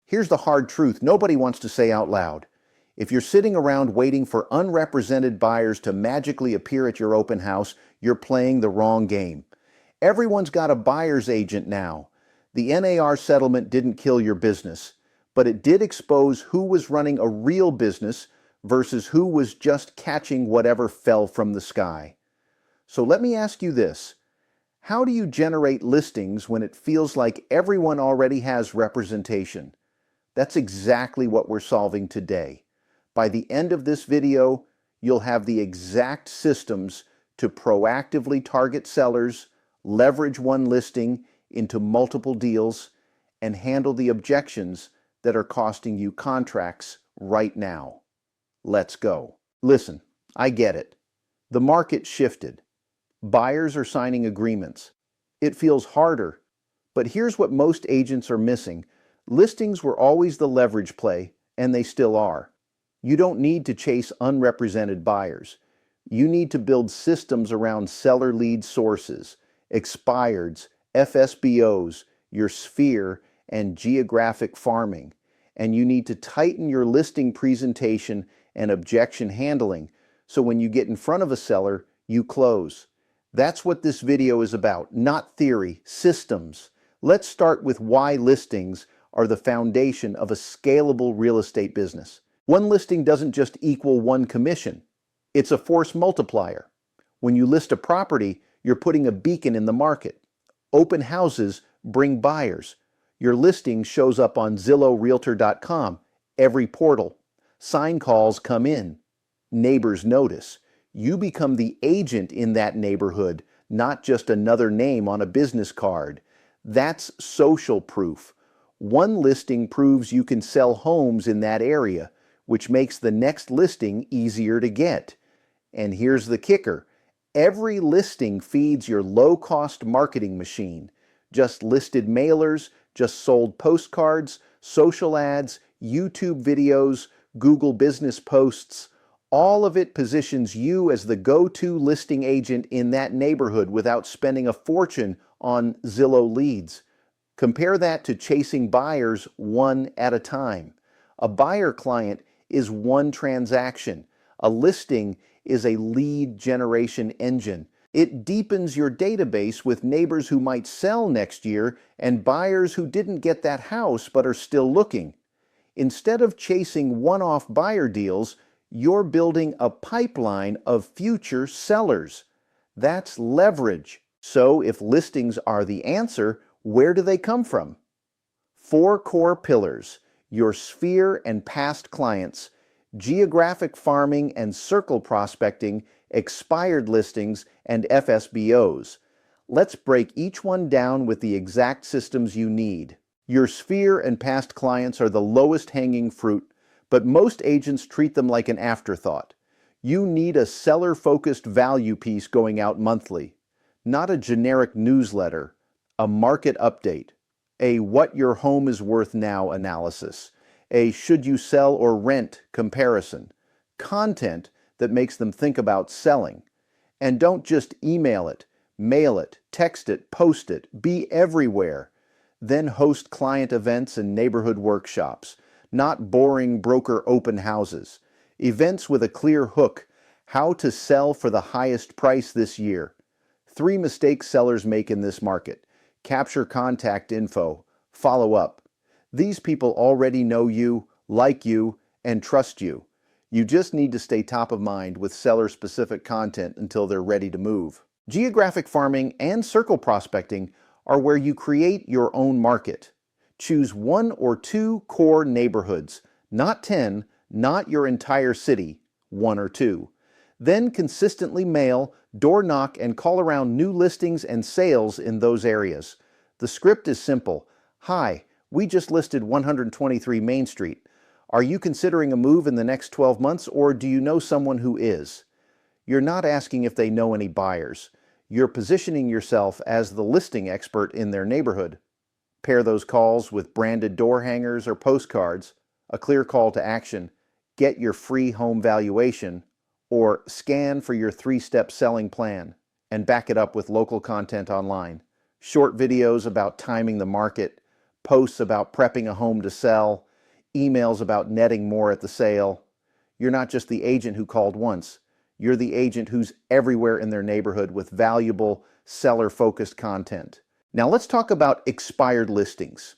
Here's the hard truth nobody wants to say out loud. If you're sitting around waiting for unrepresented buyers to magically appear at your open house, you're playing the wrong game. Everyone's got a buyer's agent now. The NAR settlement didn't kill your business, but it did expose who was running a real business versus who was just catching whatever fell from the sky. So let me ask you this. How do you generate listings when it feels like everyone already has representation? That's exactly what we're solving today. By the end of this video, you'll have the exact systems to proactively target sellers, leverage one listing into multiple deals, and handle the objections that are costing you contracts right now. Let's go. Listen, I get it. The market shifted. Buyers are signing agreements. It feels harder, but here's what most agents are missing. Listings were always the leverage play, and they still are. You don't need to chase unrepresented buyers. You need to build systems around seller lead sources, expireds, FSBOs, your sphere, and geographic farming. And you need to tighten your listing presentation and objection handling so when you get in front of a seller, you close. That's what this video is about, not theory, systems. Let's start with why listings are the foundation of a scalable real estate business. One listing doesn't just equal one commission. It's a force multiplier. When you list a property, you're putting a beacon in the market. Open houses bring buyers. Your listing shows up on Zillow, Realtor.com, every portal. Sign calls come in. Neighbors notice. You become the agent in that neighborhood, not just another name on a business card. That's social proof. One listing proves you can sell homes in that area, which makes the next listing easier to get. And here's the kicker. Every listing feeds your low-cost marketing machine. Just listed mailers, just sold postcards, social ads, YouTube videos, Google business posts. All of it positions you as the go-to listing agent in that neighborhood without spending a fortune on Zillow leads. Compare that to chasing buyers one at a time. A buyer client is one transaction. A listing is a lead generation engine. It deepens your database with neighbors who might sell next year and buyers who didn't get that house but are still looking. Instead of chasing one-off buyer deals, you're building a pipeline of future sellers. That's leverage. So if listings are the answer, where do they come from? 4 core pillars: your sphere and past clients, geographic farming and circle prospecting, expired listings, and FSBOs. Let's break each one down with the exact systems you need. Your sphere and past clients are the lowest hanging fruit, but most agents treat them like an afterthought. You need a seller-focused value piece going out monthly, not a generic newsletter, a market update, a what your home is worth now analysis, a should you sell or rent comparison, content that makes them think about selling. And don't just email it, mail it, text it, post it, be everywhere. Then host client events and neighborhood workshops, not boring broker open houses. Events with a clear hook, how to sell for the highest price this year. 3 mistakes sellers make in this market. Capture contact info, follow up. These people already know you, like you, and trust you. You just need to stay top of mind with seller-specific content until they're ready to move. Geographic farming and circle prospecting are where you create your own market. Choose 1 or 2 core neighborhoods, not 10, not your entire city, 1 or 2. Then consistently mail, door knock, and call around new listings and sales in those areas. The script is simple. Hi, we just listed 123 Main Street. Are you considering a move in the next 12 months, or do you know someone who is? You're not asking if they know any buyers. You're positioning yourself as the listing expert in their neighborhood. Pair those calls with branded door hangers or postcards, a clear call to action, get your free home valuation, or scan for your 3-step selling plan, and back it up with local content online. Short videos about timing the market, posts about prepping a home to sell, emails about netting more at the sale. You're not just the agent who called once. You're the agent who's everywhere in their neighborhood with valuable, seller-focused content. Now let's talk about expired listings.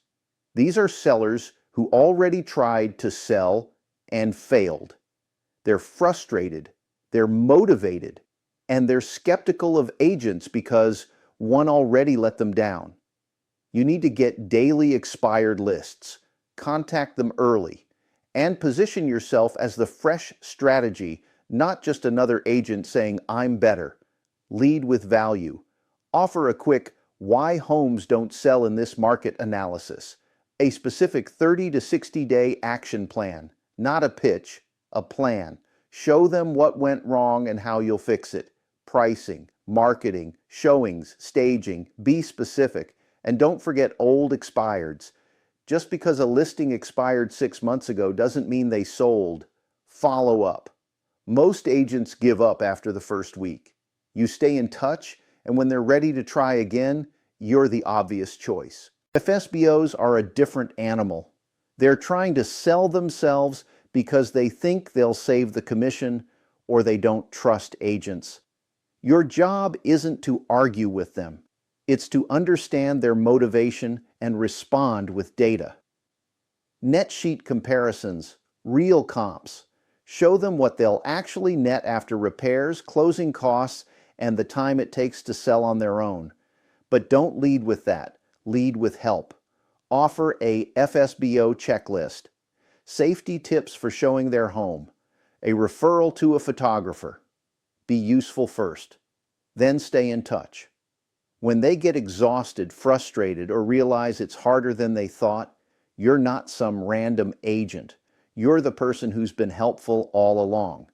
These are sellers who already tried to sell and failed. They're frustrated, they're motivated, and they're skeptical of agents because one already let them down. You need to get daily expired lists, contact them early, and position yourself as the fresh strategy, not just another agent saying, "I'm better." Lead with value. Offer a quick "why homes don't sell in this market" analysis, a specific 30 to 60-day action plan, not a pitch, a plan. Show them what went wrong and how you'll fix it. Pricing, marketing, showings, staging, be specific. And don't forget old expireds. Just because a listing expired 6 months ago doesn't mean they sold. Follow up. Most agents give up after the first week. You stay in touch, and when they're ready to try again, you're the obvious choice. FSBOs are a different animal. They're trying to sell themselves because they think they'll save the commission or they don't trust agents. Your job isn't to argue with them. It's to understand their motivation and respond with data. Net sheet comparisons, real comps. Show them what they'll actually net after repairs, closing costs, and the time it takes to sell on their own. But don't lead with that. Lead with help. Offer a FSBO checklist. Safety tips for showing their home. A referral to a photographer. Be useful first. Then stay in touch. When they get exhausted, frustrated, or realize it's harder than they thought, you're not some random agent. You're the person who's been helpful all along.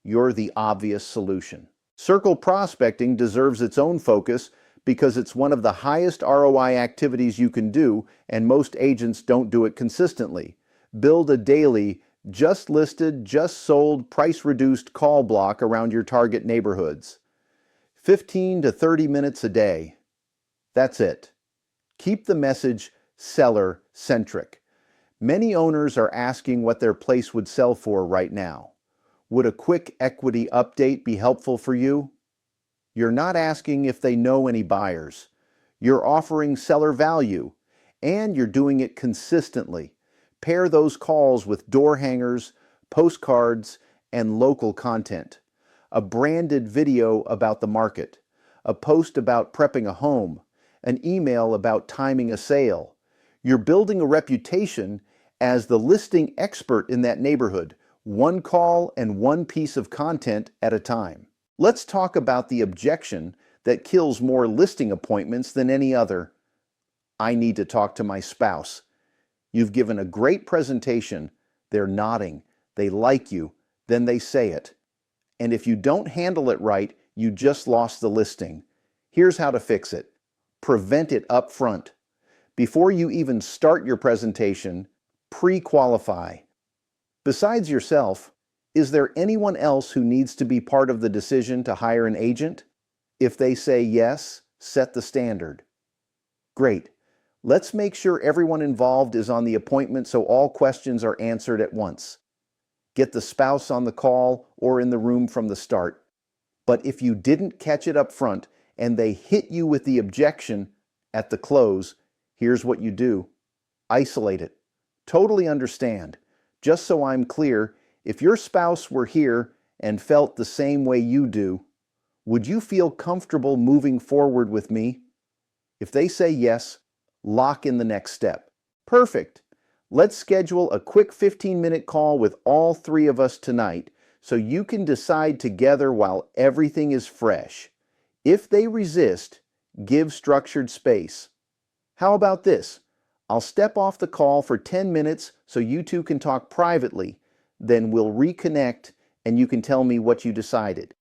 You're the obvious solution. Circle prospecting deserves its own focus because it's one of the highest ROI activities you can do, and most agents don't do it consistently. Build a daily, just listed, just sold, price-reduced call block around your target neighborhoods. 15 to 30 minutes a day. That's it. Keep the message seller-centric. Many owners are asking what their place would sell for right now. Would a quick equity update be helpful for you? You're not asking if they know any buyers. You're offering seller value, and you're doing it consistently. Pair those calls with door hangers, postcards, and local content. A branded video about the market, a post about prepping a home, an email about timing a sale. You're building a reputation as the listing expert in that neighborhood, one call and one piece of content at a time. Let's talk about the objection that kills more listing appointments than any other. I need to talk to my spouse. You've given a great presentation, they're nodding, they like you, then they say it. And if you don't handle it right, you just lost the listing. Here's how to fix it. Prevent it up front. Before you even start your presentation, pre-qualify. Besides yourself, is there anyone else who needs to be part of the decision to hire an agent? If they say yes, set the standard. Great. Let's make sure everyone involved is on the appointment so all questions are answered at once. Get the spouse on the call or in the room from the start. But if you didn't catch it up front and they hit you with the objection at the close, here's what you do. Isolate it. Totally understand. Just so I'm clear, if your spouse were here and felt the same way you do, would you feel comfortable moving forward with me? If they say yes, lock in the next step. Perfect. Let's schedule a quick 15-minute call with all three of us tonight so you can decide together while everything is fresh. If they resist, give structured space. How about this? I'll step off the call for 10 minutes so you two can talk privately. Then we'll reconnect and you can tell me what you decided.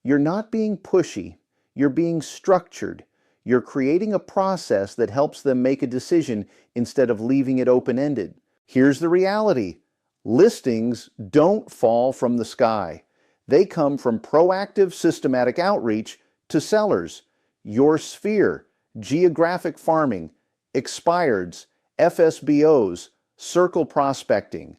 You're not being pushy. You're being structured. You're creating a process that helps them make a decision instead of leaving it open-ended. Here's the reality. Listings don't fall from the sky. They come from proactive, systematic outreach to sellers. Your sphere, geographic farming, expireds, FSBOs, circle prospecting.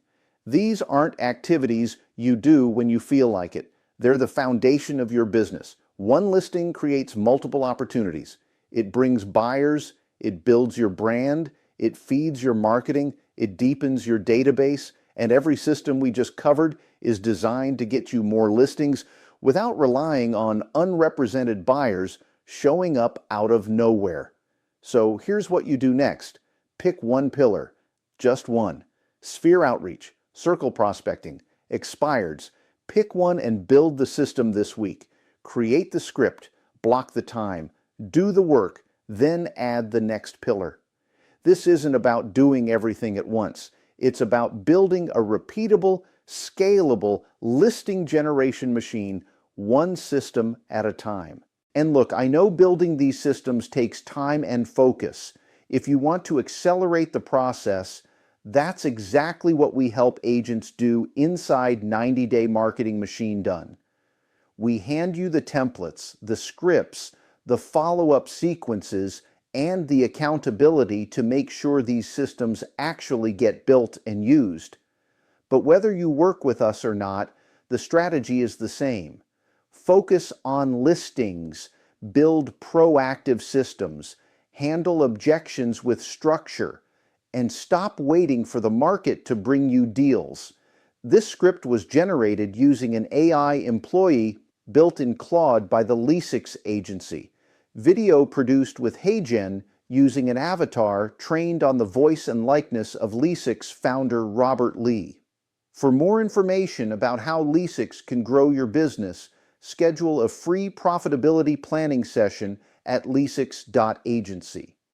These aren't activities you do when you feel like it. They're the foundation of your business. One listing creates multiple opportunities. It brings buyers, it builds your brand, it feeds your marketing, it deepens your database, and every system we just covered is designed to get you more listings without relying on unrepresented buyers showing up out of nowhere. So here's what you do next. Pick one pillar, just one. Sphere outreach, circle prospecting, expireds. Pick one and build the system this week. Create the script, block the time, do the work, then add the next pillar. This isn't about doing everything at once. It's about building a repeatable, scalable listing generation machine, one system at a time. And look, I know building these systems takes time and focus. If you want to accelerate the process, that's exactly what we help agents do inside 90-Day Marketing Machine Done. We hand you the templates, the scripts, the follow-up sequences, and the accountability to make sure these systems actually get built and used. But whether you work with us or not, the strategy is the same. Focus on listings, build proactive systems, handle objections with structure, and stop waiting for the market to bring you deals. This script was generated using an AI employee built in Claude by the Leasix agency. Video produced with HeyGen using an avatar trained on the voice and likeness of Leasix founder Robert Lee. For more information about how Leasix can grow your business, schedule a free profitability planning session at leasix.agency.